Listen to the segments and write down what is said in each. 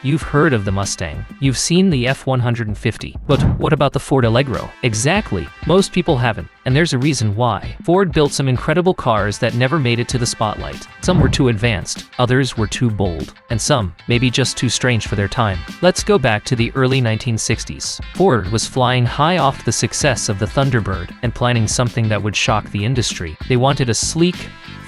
You've heard of the Mustang. You've seen the F-150. But what about the Ford Allegro? Exactly. Most people haven't. And there's a reason why. Ford built some incredible cars that never made it to the spotlight. Some were too advanced, others were too bold, and some maybe just too strange for their time. Let's go back to the early 1960s. Ford was flying high off the success of the Thunderbird and planning something that would shock the industry. They wanted a sleek,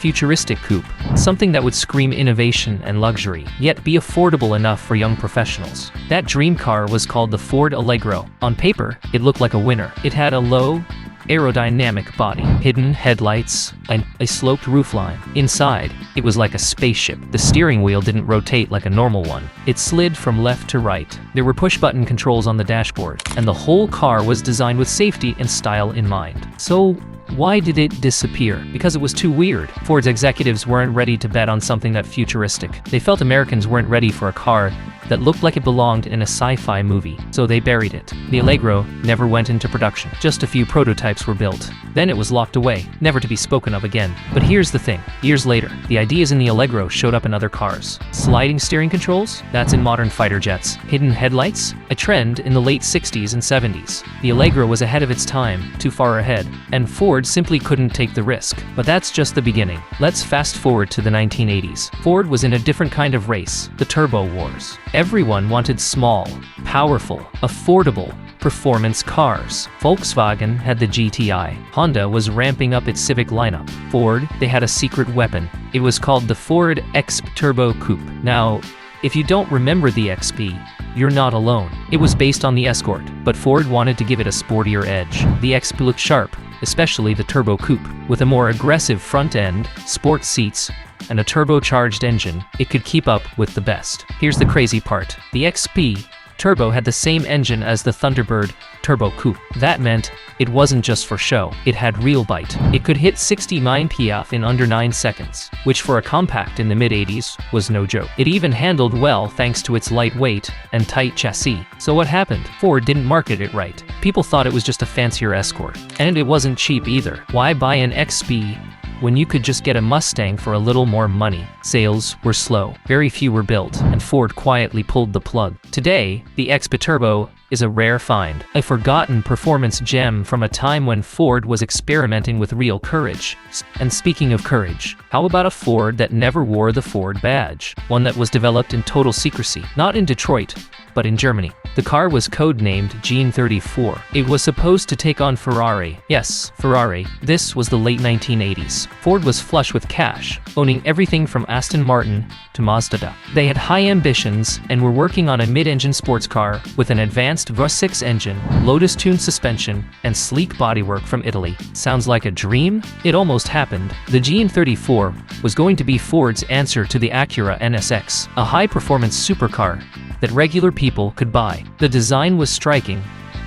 futuristic coupe, something that would scream innovation and luxury, yet be affordable enough for young professionals. That dream car was called the Ford Allegro. On paper, it looked like a winner. It had a low, aerodynamic body, hidden headlights, and a sloped roofline. Inside, it was like a spaceship. The steering wheel didn't rotate like a normal one. It slid from left to right. There were push-button controls on the dashboard, and the whole car was designed with safety and style in mind. So, why did it disappear? Because it was too weird. Ford's executives weren't ready to bet on something that futuristic. They felt Americans weren't ready for a car that looked like it belonged in a sci-fi movie, so they buried it. The Allegro never went into production. Just a few prototypes were built. Then it was locked away, never to be spoken of again. But here's the thing. Years later, the ideas in the Allegro showed up in other cars. Sliding steering controls? That's in modern fighter jets. Hidden headlights? A trend in the late 60s and 70s. The Allegro was ahead of its time, too far ahead, and Ford simply couldn't take the risk. But that's just the beginning. Let's fast forward to the 1980s. Ford was in a different kind of race, the turbo wars. Everyone wanted small, powerful, affordable, performance cars. Volkswagen had the GTI. Honda was ramping up its Civic lineup. Ford, they had a secret weapon. It was called the Ford XP Turbo Coupe. Now, if you don't remember the XP, you're not alone. It was based on the Escort, but Ford wanted to give it a sportier edge. The XP looked sharp, especially the Turbo Coupe. With a more aggressive front end, sport seats, and a turbocharged engine, it could keep up with the best. Here's the crazy part. The XP Turbo had the same engine as the Thunderbird Turbo Coupe. That meant it wasn't just for show. It had real bite. It could hit 60 mph in under 9 seconds, which for a compact in the mid-80s was no joke. It even handled well thanks to its lightweight and tight chassis. So what happened? Ford didn't market it right. People thought it was just a fancier Escort. And it wasn't cheap either. Why buy an XP when you could just get a Mustang for a little more money? Sales were slow, very few were built, and Ford quietly pulled the plug. Today, the XP Turbo is a rare find, a forgotten performance gem from a time when Ford was experimenting with real courage. And speaking of courage, how about a Ford that never wore the Ford badge? One that was developed in total secrecy, not in Detroit, but in Germany. The car was codenamed Gene 34. It was supposed to take on Ferrari. Yes, Ferrari. This was the late 1980s. Ford was flush with cash, owning everything from Aston Martin to Mazda. They had high ambitions and were working on a mid-engine sports car with an advanced V6 engine, Lotus-tuned suspension, and sleek bodywork from Italy. Sounds like a dream? It almost happened. The Gene 34 was going to be Ford's answer to the Acura NSX, a high-performance supercar that regular people could buy. The design was striking,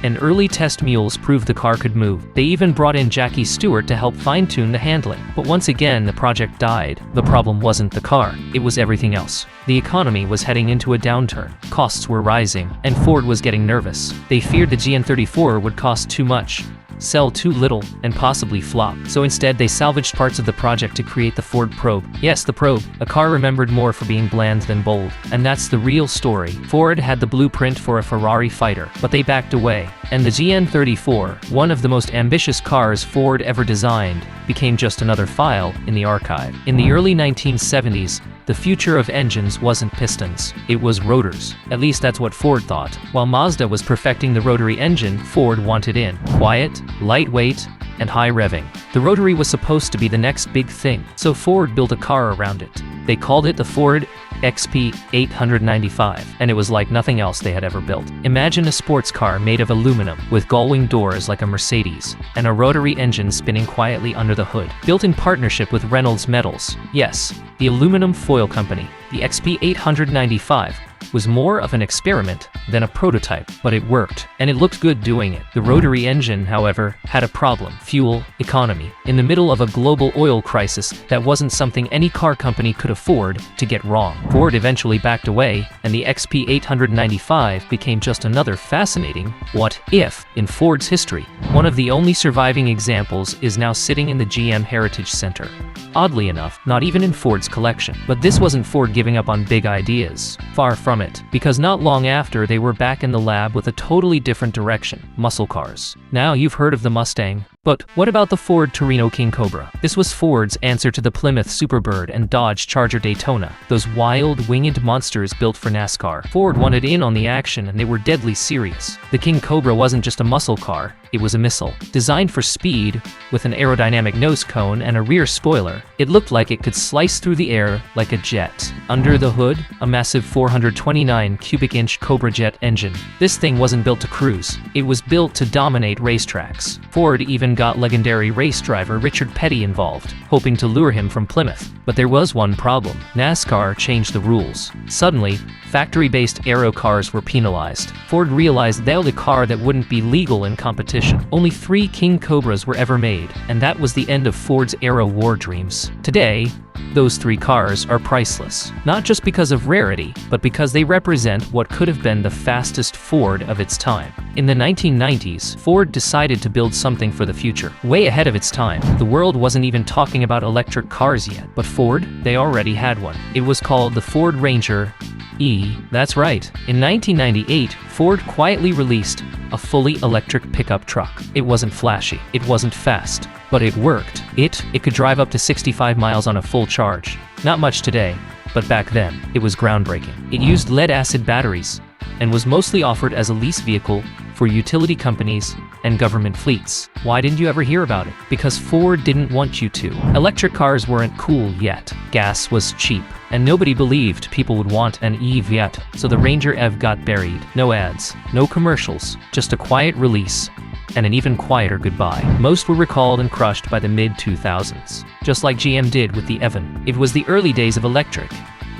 and early test mules proved the car could move. They even brought in Jackie Stewart to help fine-tune the handling. But once again, the project died. The problem wasn't the car, it was everything else. The economy was heading into a downturn. Costs were rising, and Ford was getting nervous. They feared the GN34 would cost too much, sell too little, and possibly flop. So instead, they salvaged parts of the project to create the Ford Probe. Yes, the Probe, a car remembered more for being bland than bold. And that's the real story. Ford had the blueprint for a Ferrari fighter, but they backed away. And the GN34, one of the most ambitious cars Ford ever designed, became just another file in the archive. In the early 1970s, the future of engines wasn't pistons, it was rotors. At least that's what Ford thought. While Mazda was perfecting the rotary engine, Ford wanted in. Quiet, lightweight, and high revving. The rotary was supposed to be the next big thing, so Ford built a car around it. They called it the Ford XP 895, and it was like nothing else they had ever built. Imagine a sports car made of aluminum, with gull-wing doors like a Mercedes, and a rotary engine spinning quietly under the hood. Built in partnership with Reynolds Metals. Yes, the aluminum foil company. The XP 895 was more of an experiment then a prototype, but it worked, and it looked good doing it. The rotary engine, however, had a problem: fuel economy. In the middle of a global oil crisis, that wasn't something any car company could afford to get wrong. Ford eventually backed away, and the XP 895 became just another fascinating what if in Ford's history. One of the only surviving examples is now sitting in the GM Heritage Center. Oddly enough, not even in Ford's collection. But this wasn't Ford giving up on big ideas. Far from it. Because not long after, they were back in the lab with a totally different direction: muscle cars. Now you've heard of the Mustang. But what about the Ford Torino King Cobra? This was Ford's answer to the Plymouth Superbird and Dodge Charger Daytona, those wild, winged monsters built for NASCAR. Ford wanted in on the action, and they were deadly serious. The King Cobra wasn't just a muscle car, it was a missile. Designed for speed, with an aerodynamic nose cone and a rear spoiler, it looked like it could slice through the air like a jet. Under the hood, a massive 429 cubic inch Cobra jet engine. This thing wasn't built to cruise, it was built to dominate racetracks. Ford even got legendary race driver Richard Petty involved, hoping to lure him from Plymouth. But there was one problem: NASCAR changed the rules. Suddenly, factory-based aero cars were penalized. Ford realized they were the car that wouldn't be legal in competition. Only 3 King Cobras were ever made, and that was the end of Ford's aero war dreams. Today, those 3 cars are priceless, not just because of rarity, but because they represent what could have been the fastest Ford of its time. In the 1990s, Ford decided to build something for the future, way ahead of its time. The world wasn't even talking about electric cars yet, but Ford, they already had one. It was called the Ford Ranger E. That's right. In 1998, Ford quietly released a fully electric pickup truck. It wasn't flashy, it wasn't fast, but it worked. It could drive up to 65 miles on a full charge. Not much today, but back then, it was groundbreaking. It used lead-acid batteries and was mostly offered as a lease vehicle for utility companies and government fleets. Why didn't you ever hear about it? Because Ford didn't want you to. Electric cars weren't cool yet. Gas was cheap, and nobody believed people would want an EV yet. So the Ranger EV got buried. No ads, no commercials, just a quiet release and an even quieter goodbye. Most were recalled and crushed by the mid-2000s, just like GM did with the Evan. It was the early days of electric,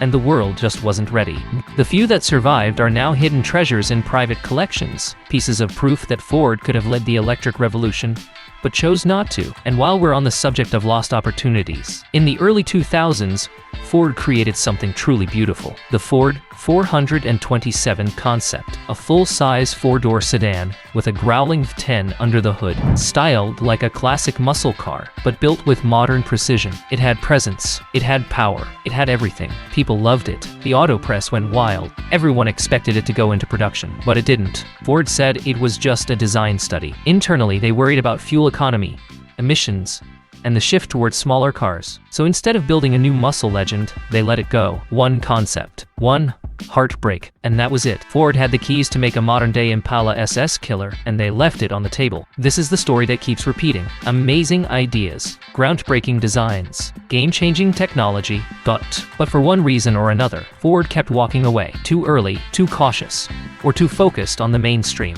and the world just wasn't ready. The few that survived are now hidden treasures in private collections, pieces of proof that Ford could have led the electric revolution, but chose not to. And while we're on the subject of lost opportunities, in the early 2000s, Ford created something truly beautiful: the Ford 427 concept, a full-size 4-door sedan with a growling V10 under the hood, styled like a classic muscle car, but built with modern precision. It had presence, it had power, it had everything. People loved it. The auto press went wild. Everyone expected it to go into production, but it didn't. Ford said it was just a design study. Internally, they worried about fuel economy, emissions, and the shift towards smaller cars. So instead of building a new muscle legend, they let it go. One concept, one heartbreak, and that was it. Ford had the keys to make a modern-day Impala SS killer, and they left it on the table. This is the story that keeps repeating. Amazing ideas, groundbreaking designs, game-changing technology, but for one reason or another, Ford kept walking away. Too early, too cautious, or too focused on the mainstream.